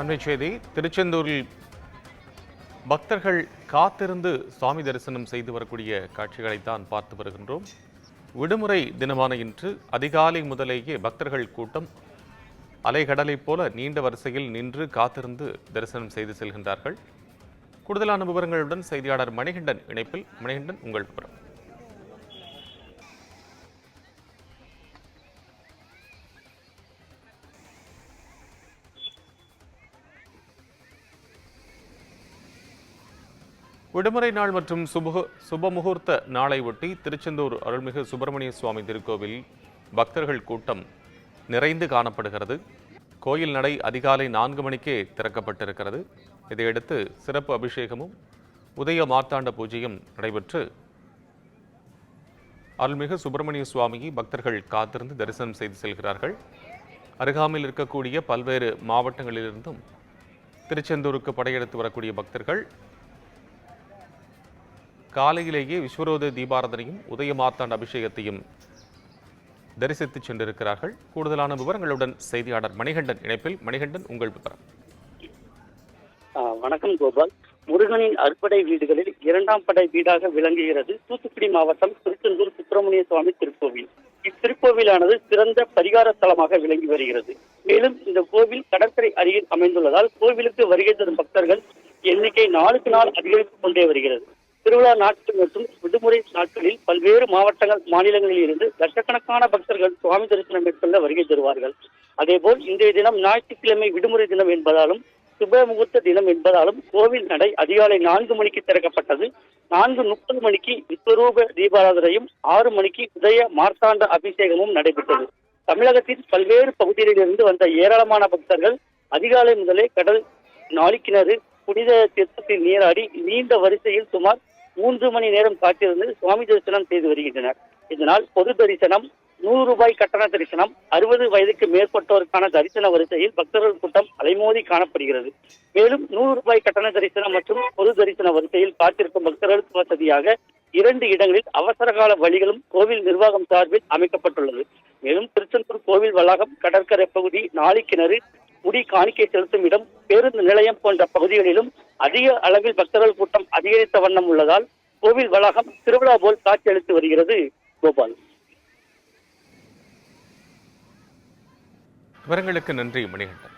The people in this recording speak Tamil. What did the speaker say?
அண்மை செய்தி. திருச்செந்தூரில் பக்தர்கள் காத்திருந்து சுவாமி தரிசனம் செய்து வரக்கூடிய காட்சிகளைத்தான் பார்த்து வருகின்றோம். விடுமுறை தினமான இன்று அதிகாலை முதலேயே பக்தர்கள் கூட்டம் அலைகடலைப் போல நீண்ட வரிசையில் நின்று காத்திருந்து தரிசனம் செய்து செல்கின்றார்கள். கூடுதலான விவரங்களுடன் செய்தியாளர் மணிகண்டன் இணைப்பில். மணிகண்டன், உங்கள் விவரம். விடுமுறை நாள் மற்றும் சுபமுகூர்த்த நாளை ஒட்டி திருச்செந்தூர் அருள்மிகு சுப்பிரமணிய சுவாமி திருக்கோவில் பக்தர்கள் கூட்டம் நிறைந்து காணப்படுகிறது. கோயில் நடை அதிகாலை 4 மணிக்கே திறக்கப்பட்டிருக்கிறது. இதையடுத்து சிறப்பு அபிஷேகமும் உதய மார்த்தாண்ட பூஜையும் நடைபெற்று அருள்மிகு சுப்பிரமணிய சுவாமியை பக்தர்கள் காத்திருந்து தரிசனம் செய்து செல்கிறார்கள். அருகாமையில் இருக்கக்கூடிய பல்வேறு மாவட்டங்களிலிருந்தும் திருச்செந்தூருக்கு படையெடுத்து வரக்கூடிய பக்தர்கள் காலையிலேயே விஸ்வரோத தீபாராதனையும் உதய மார்த்தாண்ட அபிஷேகத்தையும் தரிசித்து சென்றிருக்கிறார்கள். கூடுதலான விவரங்களுடன் செய்தியாளர் மணிகண்டன் இணைப்பில். மணிகண்டன், உங்கள் விவரம். வணக்கம் கோபால். முருகனின் அறுபடை வீடுகளில் 2ஆம் படை வீடாக விளங்குகிறது தூத்துக்குடி மாவட்டம் திருச்செந்தூர் சுப்பிரமணிய சுவாமி திருக்கோவில். இத்திருக்கோவிலானது சிறந்த பரிகார ஸ்தலமாக விளங்கி வருகிறது. மேலும் இந்த கோவில் கடற்கரை அருகில் அமைந்துள்ளதால் கோவிலுக்கு வருகை தரும் பக்தர்கள் எண்ணிக்கை நாளுக்கு நாள் அதிகரித்துக் கொண்டே வருகிறது. திருவிழா நாட்கள் மற்றும் விடுமுறை நாட்களில் பல்வேறு மாவட்டங்கள் மாநிலங்களில் இருந்து லட்சக்கணக்கான பக்தர்கள் சுவாமி தரிசனம் மேற்கொள்ள வருகை தருவார்கள். அதேபோல் இன்றைய தினம் ஞாயிற்றுக்கிழமை விடுமுறை தினம் என்பதாலும் சுப முகூர்த்த தினம் என்பதாலும் கோவில் நடை அதிகாலை 4 மணிக்கு திறக்கப்பட்டது. 4:30 மணிக்கு விஸ்வரூப தீபாராதனையும் 6 மணிக்கு உதய மார்த்தாண்ட அபிஷேகமும் நடைபெற்றது. தமிழகத்தின் பல்வேறு பகுதிகளிலிருந்து வந்த ஏராளமான பக்தர்கள் அதிகாலை முதலே கடல் நாளிக்கிணறு புனித தீர்த்தத்தில் நீராடி நீண்ட வரிசையில் சுமார் 3 மணி நேரம் காத்திருந்து சுவாமி தரிசனம் செய்து வருகின்றனர். இதனால் பொது தரிசனம், 100 ரூபாய் கட்டண தரிசனம், 60 வயதுக்கு மேற்பட்டோருக்கான தரிசன வரிசையில் பக்தர்கள் கூட்டம் அலைமோதி காணப்படுகிறது. மேலும் 100 ரூபாய் கட்டண தரிசனம் மற்றும் பொது தரிசன வரிசையில் காத்திருக்கும் பக்தர்களுக்கு வசதியாக 2 இடங்களில் அவசரகால வழிகளும் கோவில் நிர்வாகம் சார்பில் அமைக்கப்பட்டுள்ளது. மேலும் திருச்செந்தூர் கோவில் வளாகம், கடற்கரை பகுதி, நாளிக்கிணறு, முடி காணிக்கை செலுத்தும் இடம், பேருந்து நிலையம் போன்ற பகுதிகளிலும் அதிக அளவில் பக்தர்கள் கூட்டம் அதிகரித்த வண்ணம் உள்ளதால் கோவில் வளாகம் திருவிழா போல் காட்சியளித்து வருகிறது. கோபால், விவரங்களுக்கு நன்றி மணிகண்டன்.